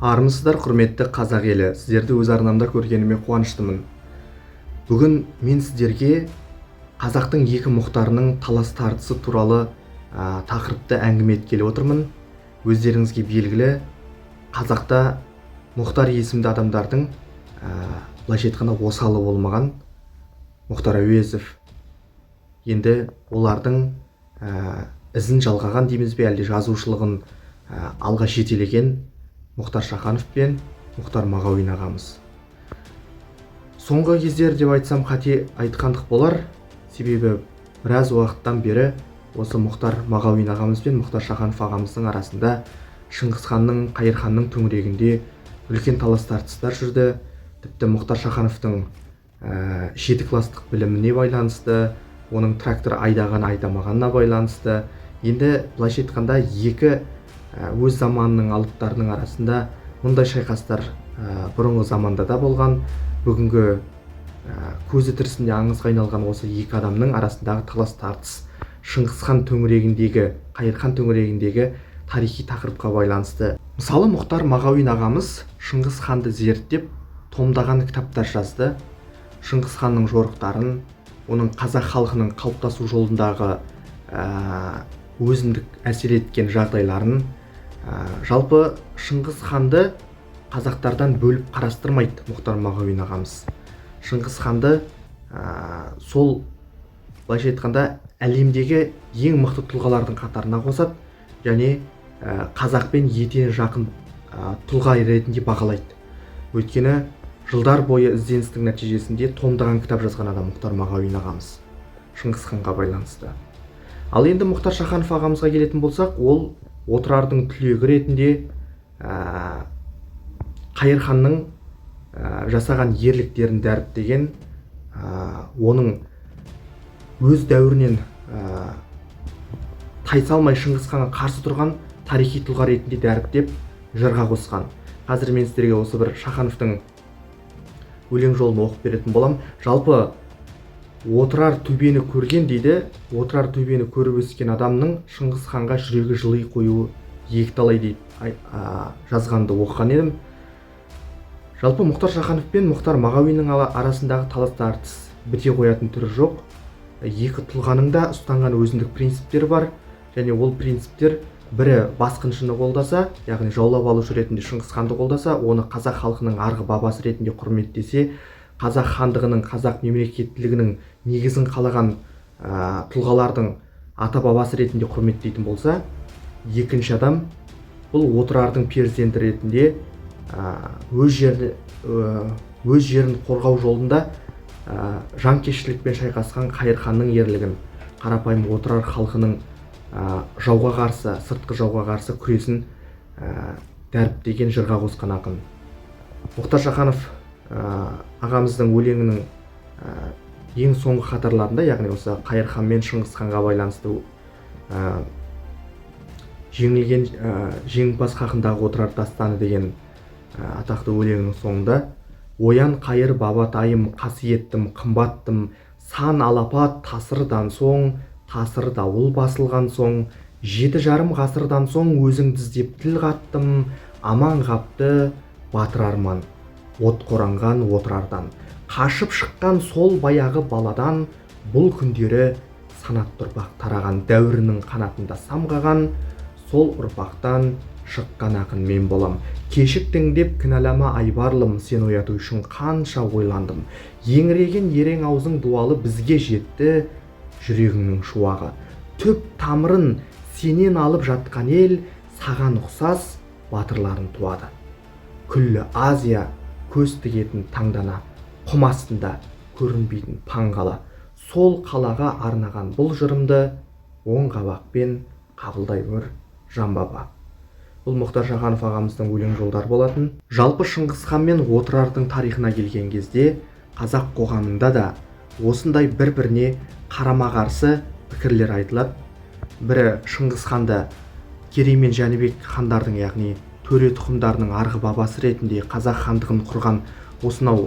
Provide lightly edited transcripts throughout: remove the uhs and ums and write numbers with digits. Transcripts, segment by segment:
Армысыздар, құрметті қазақ елі. Сіздерді өз арнамда көргеніме қуаныштымын. Бүгін мен сіздерге қазақтың екі мұхтарының талас тартысы туралы тақырыпты әңгіме еткелі отырмын. Өздеріңізге белгілі, қазақта Мұхтар есімді адамдардың былайша айтқанда осалы болмаған. Мұхтар Әуезов, енді олардың ізін жалғаған дейміз бе, әлде жазушылығын алға жетелеген Мұхтар Шаханов пен Мұхтар Мағауин ағамыз. Соңғы кездер деп айтсам қате айтқандық болар, себебі біраз уақыттан бері осы Мұхтар Мағауин ағамыз бен Мұхтар Шаханов ағамыздың арасында Шыңғыс ханның, Қайыр ханның төңірегінде үлкен талас тартыстар жүрді. Тіпті Мұхтар Шахановтың 7 класстық біліміне байланысты, оның трактор айдаған айдамағанына байланысты, енді былайша айтқанда екі өз заманының алыптарының арасында мұндай шайқастар бұрынғы заманда да болған. Бүгінгі көзі тірісінде аңызға айналған осы екі адамның арасындағы талас тартыс Шыңғыс хан төңірегіндегі, Қайыр хан төңірегіндегі тарихи тақырыпқа байланысты. Мысалы, Мұхтар Мағауин ағамыз Шыңғыс ханды зерттеп томдаған кітаптар жазды. Шыңғыс ханның жорықтарын, оның қазақ халқының қалыптасу жолындағы өзіндік әсер еткен жағдайларын, жалпы Шыңғыс ханды қазақтардан бөліп қарастырмайды Мұхтар Мағауин ағамыз. Шыңғыс ханды сол былайша айтқанда әлемдегі ең мықты тұлғалардың қатарына қосады және қазақпен етене жақын тұлға ретінде бағалайды. Өйткені жылдар бойы ізденістің нәтижесінде томдаған кітап жазған адам Мұхтар Мағауин ағамыз Шыңғыс ханға байланысты. Ал енді Мұхтар Шаханов ағамызға келетін болсақ, ол отырардың түлегі ретінде Қайыр ханның жасаған ерліктерін дәріптеген, оның өз дәуірінен тайсалмай Шыңғыс ханға қарсы тұрған тарихи тұлға ретінде дәріптеп жырға қосқан. Қазір мен сіздерге осы бір Шахановтың өлең жолын оқып беретін болам. Жалпы отырар төбені көрген дейді, отырар төбені көріп өскен адамның Шыңғыс ханға жүрегі жыли қоюы екіталай дейді жазғанды оқыған едім. Жалпы Мұхтар Шаханов пен Мұхтар Мағауиннің арасындағы талас тартыс біте қоятын түрі жоқ. Екі тұлғаның да ұстанған өзіндік принциптері бар, және ол принциптер бірі басқыншыны қолдаса, яғни жаулап алушы ретінде Шыңғыс ханды қолдаса, оны қазақ халқының арғы бабасы ретінде құрметтесе, қазақ хандығының, қазақ мемлекеттілігінің негізін қалаған тұлғалардың ата бабасы ретінде құрметтейтін болса, екінші адам бұл отырардың перзенті ретінде өз жерін қорғау жолында жанкештілікпен шайқасқан Қайыр ханның ерлігін, қарапайым отырар халқының жауға қарсы, сыртқы жауға қарсы күресін дәріптеген, жырға қосқан ақын. Мұхтар Шаханов ағамыздың өлеңінің ең соңғы қатарларында, яғни осы Қайыр хан мен Шыңғыс ханға байланысты жеңілген жеңімпаз хақындағы отырар дастаны деген атақты өлеңінің соңында: оян Қайыр бабатайым, қасиеттім, қымбаттым, сан алапат тасырдан соң, тасыр дауыл басылған соң, 7 жарым ғасырдан соң өзіңді іздеп тіл қаттым, аман қапты батыр арман, от қоранған отырардан, қашып шыққан сол баяғы баладан, бұл күндері санатты ұрпақ тараған, дәуірінің қанатында самғаған, сол ұрпақтан шыққан ақын мен болам. Кешіктің деп кінәлама айбарлым, сен ояту үшін қанша ойландым. Еңіреген ерең аузың дуалы бізге жетті, жүрегіңнің шуағы. Түп тамырын сенен алып жатқан ел, саған ұқсас батырларын туады. Күллі Азия көз тігетін таңдана, құм астында көрінбейтін паңғала. Сол қалаға арнаған бұл жырымды оң қабақпен қабылдай көр жан баба. Бұл Мұхтар Шаханов ағамыздың өлең жолдары болатын. Жалпы Шыңғыс хан мен отырардың тарихына келген кезде қазақ қоғамында да осындай бір-біріне қарама-қарсы пікірлер айтылады. Бірі Шыңғыс ханды Керей мен Жәнібек хандардың, яғни төре тұқымдарының арғы бабасы ретінде, қазақ хандығын құрған осынау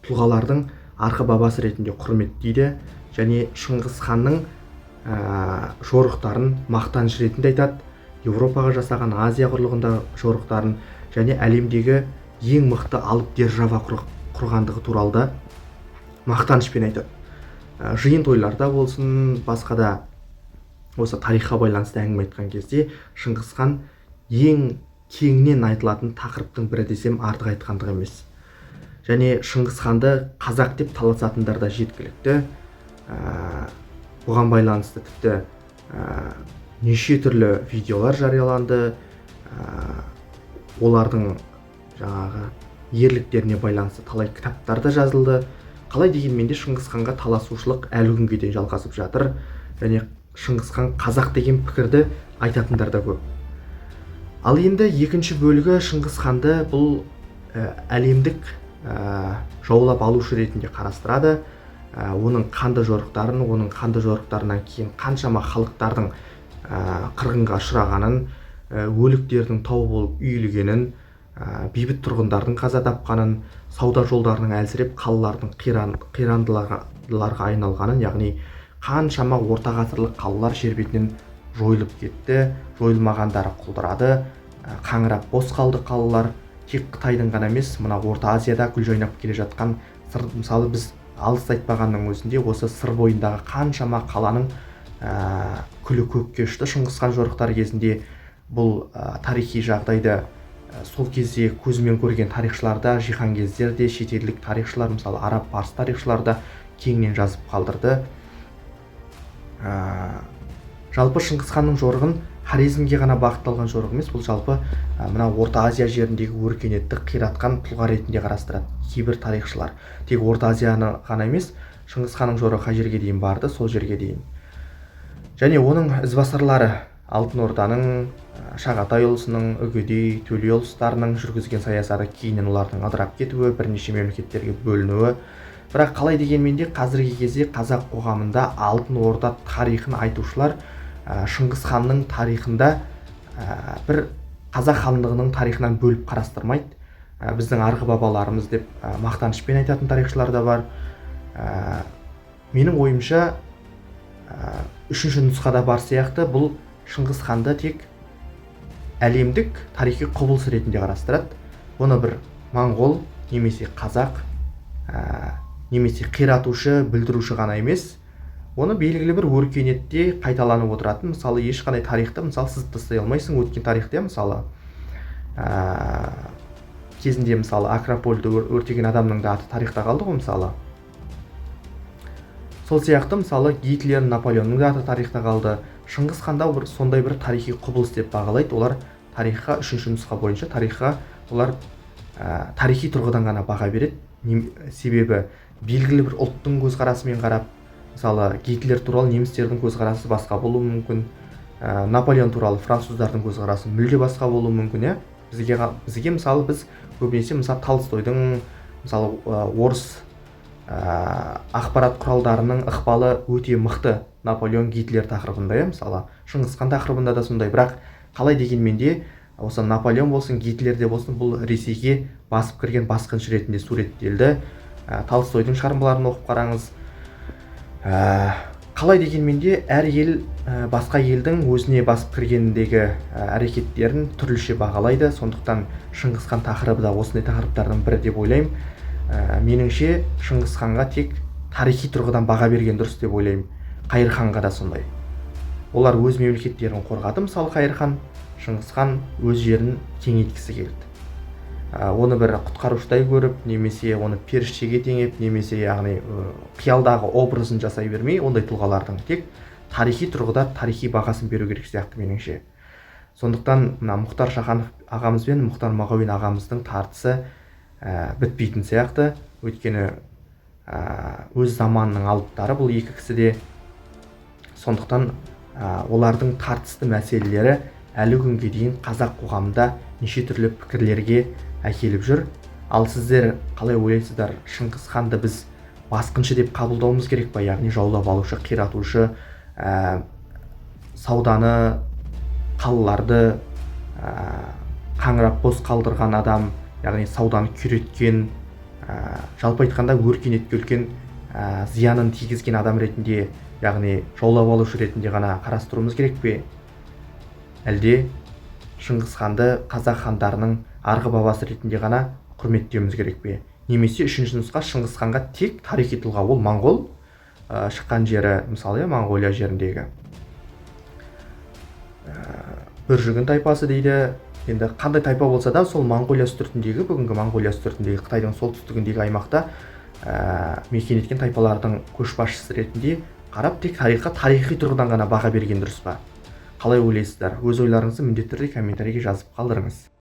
тұлғалардың арғы бабасы ретінде құрметтейді, және Шыңғыс ханның жорықтарын мақтаныш ретінде айтады. Еуропаға жасаған Азия құрлығында жорықтарын және әлемдегі ең мықты алып держава құрғандығы туралы да мақтанышпен айтады. Жиын тойларда болсын, басқа да осы тарихқа байланысты әңгіме айтқан кезде Шыңғыс хан ең кеңінен айтылатын тақырыптың бірі десем артық айтқандық емес. Және Шыңғыс ханды қазақ деп таласатындар да жеткілікті. Бұған байланысты тіпті неше түрлі видеолар жарияланды. Олардың жаңағы ерліктеріне байланысты талай кітаптар да жазылды. Қалай дегенмен де Шыңғыс ханға таласушылық әлі күнге дейін жалғасып жатыр. Және Шыңғыс хан қазақ деген пікірді айтатындар да көп. Ал енді екінші бөлігі Шыңғыс ханды бұл әлемдік жаулап алушы ретінде қарастырады. Оның қанды жорықтарын, оның қанды жорықтарынан кейін қаншама халықтардың қырғынға ұшырағанын, өліктердің тау болып үйілгенін, бейбіт тұрғындардың қаза тапқанын, сауда жолдарының әлсіреп қалалардың қирандыларға айналғанын, яғни қаншама орта ғасырлық қалалар жер бетінен жойылып кетті, жойылмағандары құлдырады, қаңырап бос қалды қалалар. Тек Қытайдың ғана емес, мына Орта Азияда гүл жайнап келе жатқан мысалы біз алыс айтпағанның өзінде осы сыр бойындағы қаншама қаланың күлі көкке ұшты Шыңғыс хан жорықтары кезінде. Бұл тарихи жағдайды сол кезде көзімен көрген тарихшылар да, жиһанкездер де, шетелдік тарихшылар, мысалы араб, парсы тарихшылар да кеңінен жазып қалдырды. Жалпы Шыңғыс ханның жорығын Хорезмге ғана бағытталған жорық емес, бұл жалпы мына Орта Азия жеріндегі өркениетті қиратқан тұлға ретінде қарастырады кейбір тарихшылар. Тек Орта Азияны ғана емес, Шыңғыс ханның жорығы қай жерге дейін барды, сол жерге дейін. Және оның ізбасарлары Алтын Орданың, Шағатай ұлысының, Үгедей, Төле ұлыстарының жүргізген саясаты кейіннен олардың ыдырап кетуі, бірнеше мемлекеттерге бөлінуі. Бірақ қалай дегенмен де қазіргі кезде қазақ қоғамында Алтын Орда тарихын айтушылар Шыңғыс ханның тарихында бір қазақ хандығының тарихынан бөліп қарастырмайды. Біздің арғы бабаларымыз деп мақтанышпен айтатын тарихшылар да бар. Менің ойымша үшінші нұсқада бар сияқты, бұл Шыңғыс ханды тек әлемдік тарихи құбылыс ретінде қарастырады. Оны бір моңғол немесе қазақ немесе қиратушы, бүлдіруші ғана емес, оны белгілі бір өркениетте қайталанып отыратын. Мысалы ешқандай тарихты сызып тастай алмайсың. Өткен тарихта мысалы кезінде мысалы Акропольді өртеген адамның да аты тарихта қалды ғой мысалы. Сол сияқты мысалы Гитлер, Наполеонның да аты тарихта қалды. Шыңғыс ханда сондай бір тарихи құбылыс деп бағалайды. Олар тарихқа, үшінші нұсқа бойынша тарихқа олар тарихи тұрғыдан ғана баға береді. Себебі белгілі бір ұлттың көзқарасымен қарап, мысалы Гитлер туралы немістердің көзқарасы басқа болуы мүмкін, Наполеон туралы француздардың көзқарасы мүлде басқа болуы мүмкін. Бізге мысалы біз көбінесе мысалы Толстойдың, мысалы орыс ақпарат құралдарының ықпалы өте мықты Наполеон, Гитлер тақырыбында, мысалы Шыңғыс хан тақырыбында да сондай. Бірақ қалай дегенмен де осы Наполеон болсын, Гитлерде болсын, бұл Ресейге басып кірген басқыншы ретінде суреттелді. Толстойдың шығармаларын оқып қараңыз. Қалай дегенмен де әр ел басқа елдің өзіне басып кіргендегі әрекеттерін түрліше бағалайды. Сондықтан Шыңғыс хан тақырыбы да осындай тақырыптардың бірі деп ойлаймын. Меніңше Шыңғыс ханға тек тарихи тұрғыдан баға берген дұрыс деп ойлаймын. Қайыр ханға да сондай. Олар өз мемлекеттерін қорғады. Мысалы Қайыр хан, Шыңғыс хан өз жерін кеңейткісі келді. Оны бір құтқарушыдай көріп, немесе оны періштеге теңеп, немесе яғни қиялдағы образын жасай бермей, ондай тұлғалардың тек тарихи тұрғыда тарихи бағасын беру керек сияқты меніңше. Сондықтан мына Мұхтар Шаханов ағамыз бен Мұхтар Мағауин ағамыздың тартысы бітпейтін сияқты. Өйткені өз заманының алыптары бұл екі кісі де. Сондықтан олардың тартысты мәселелері әлі күнге дейін қазақ қоғамында неше түрлі пікірлерге әкеліп жүр. Ал сіздер қалай ойлайсыздар? Шыңғыс ханды біз басқыншы деп қабылдауымыз керек па? Яғни жаулап алушы, қиратушы, сауданы, қалаларды қаңырап бос қалдырған адам, яғни сауданы күйреткен, жалпы айтқанда өркениетке үлкен зиянын тигізген адам ретінде, яғни жаулап алушы ретінде ғана қарастыруымыз керек пе? Әлде Шыңғыс ханды қазақ хандарының арғы бабасы ретінде ғана құрметтеуіміз керек пе? Немесе үшінші нұсқа Шыңғыс ханға тек тарихи тұлға, ол моңғол шыққан жері, мысалы Моңғолия жеріндегі Бүржігін тайпасы дейді. Енді қандай тайпа болса да, сол Моңғолия үстіртіндегі, бүгінгі Моңғолия үстіртіндегі Қытайдың солтүстігіндегі аймақта мекен еткен тайпалардың көшбасшысы ретінде қарап, тек тарихқа тарихи тұрғыдан ғана баға берген дұрыс па? Қалай ойлайсыздар? Өз ойларыңызды міндетті түрде комментарийге жазып қалдырыңыз.